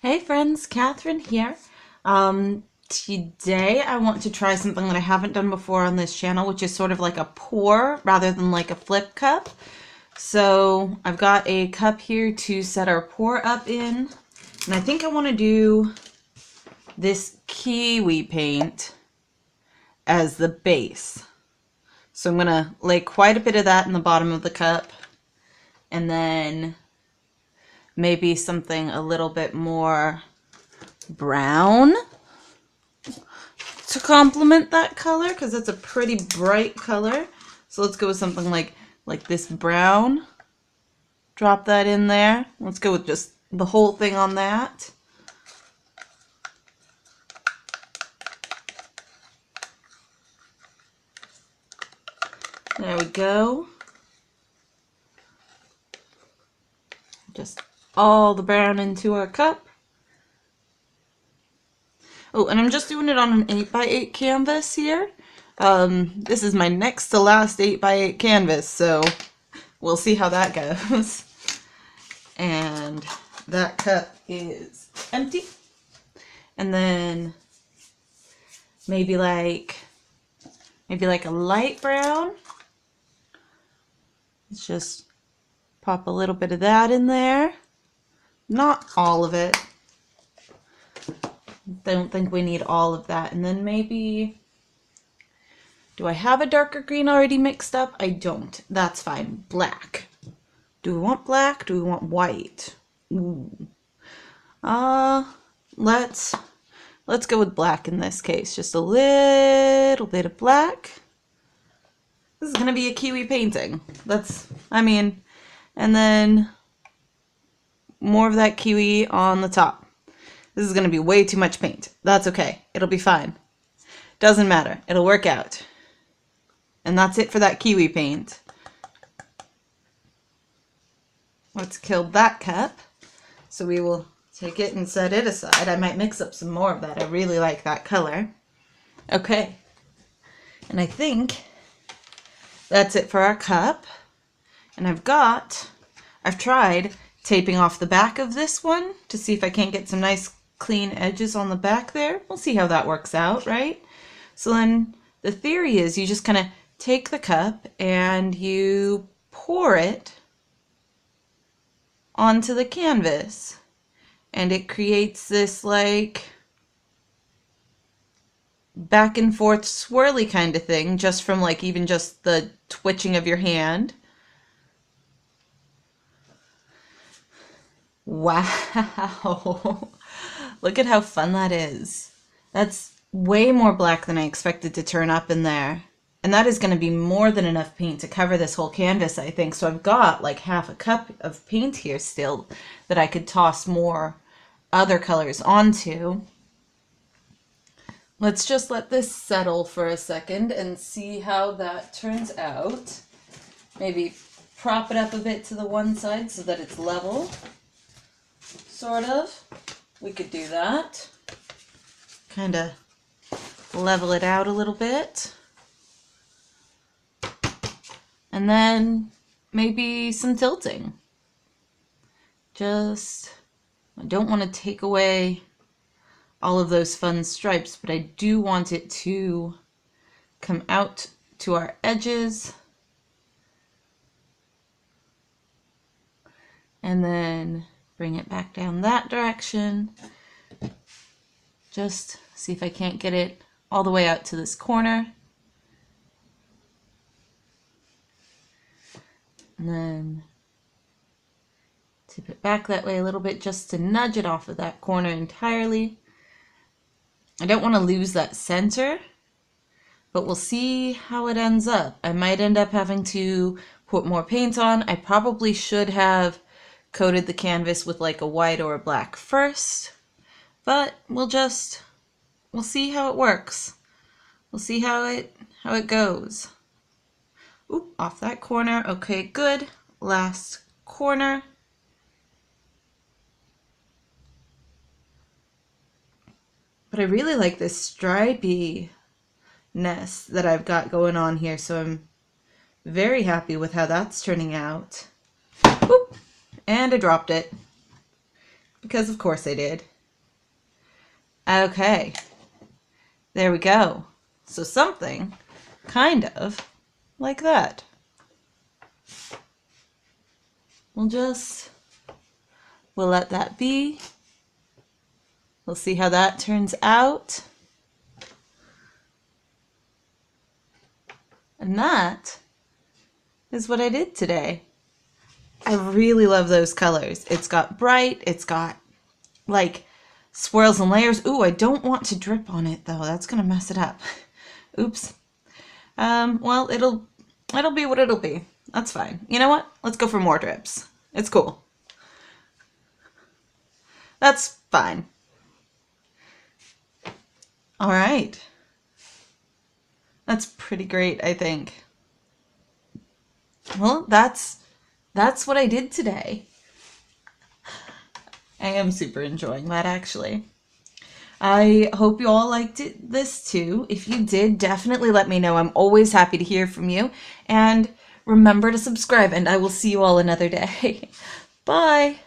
Hey friends, Catherine here. Today I want to try something that I haven't done before on this channel, which is sort of like a pour rather than like a flip cup. So I've got a cup here to set our pour up in, and I think I want to do this Kiwi paint as the base. So I'm gonna lay quite a bit of that in the bottom of the cup, and then maybe something a little bit more brown to complement that color, because it's a pretty bright color. So let's go with something like this brown. Drop that in there. Let's go with just the whole thing on that. There we go. Just all the brown into our cup. Oh, and I'm just doing it on an 8x8 canvas here. This is my next to last 8x8 canvas, so we'll see how that goes. And that cup is empty. And then maybe like a light brown. Let's just pop a little bit of that in there. Not all of it. Don't think we need all of that. And then maybe, do I have a darker green already mixed up? I don't. That's fine. Black. Do we want black? Do we want white? Ooh. Let's go with black in this case. Just a little bit of black. This is gonna be a Kiwi painting. And then more of that Kiwi on the top. This is gonna be way too much paint. That's okay. It'll be fine. Doesn't matter. It'll work out. And that's it for that Kiwi paint. Let's kill that cup. So we will take it and set it aside. I might mix up some more of that. I really like that color. Okay. And I think that's it for our cup. And I've tried taping off the back of this one to see if I can't get some nice clean edges on the back there. We'll see how that works out, right? So then the theory is you just kind of take the cup and you pour it onto the canvas, and it creates this like back and forth swirly kind of thing just from like even just the twitching of your hand. Wow. Look at how fun that is. That's way more black than I expected to turn up in there. And that is going to be more than enough paint to cover this whole canvas, I think. So I've got like half a cup of paint here still that I could toss more other colors onto. Let's just let this settle for a second and see how that turns out. Maybe prop it up a bit to the one side so that it's level. Sort of. We could do that. Kind of level it out a little bit. And then maybe some tilting. I don't want to take away all of those fun stripes, but I do want it to come out to our edges. And then bring it back down that direction. Just see if I can't get it all the way out to this corner. And then tip it back that way a little bit just to nudge it off of that corner entirely. I don't want to lose that center, but we'll see how it ends up. I might end up having to put more paint on. I probably should have coated the canvas with like a white or a black first, but we'll see how it works. We'll see how it goes. Oop, off that corner. Okay, good. Last corner. But I really like this stripy-ness that I've got going on here, so I'm very happy with how that's turning out. Oop, and I dropped it. Because of course I did. Okay, there we go. So something kind of like that. We'll let that be. We'll see how that turns out. And that is what I did today. I really love those colors. It's got bright, it's got like swirls and layers. Ooh, I don't want to drip on it though. That's gonna mess it up. Oops. Well, it'll be what it'll be. That's fine. You know what? Let's go for more drips. It's cool. That's fine. All right. That's pretty great, I think. Well, that's what I did today. I am super enjoying that, actually. I hope you all liked this too. If you did, definitely let me know. I'm always happy to hear from you. And remember to subscribe, and I will see you all another day. Bye.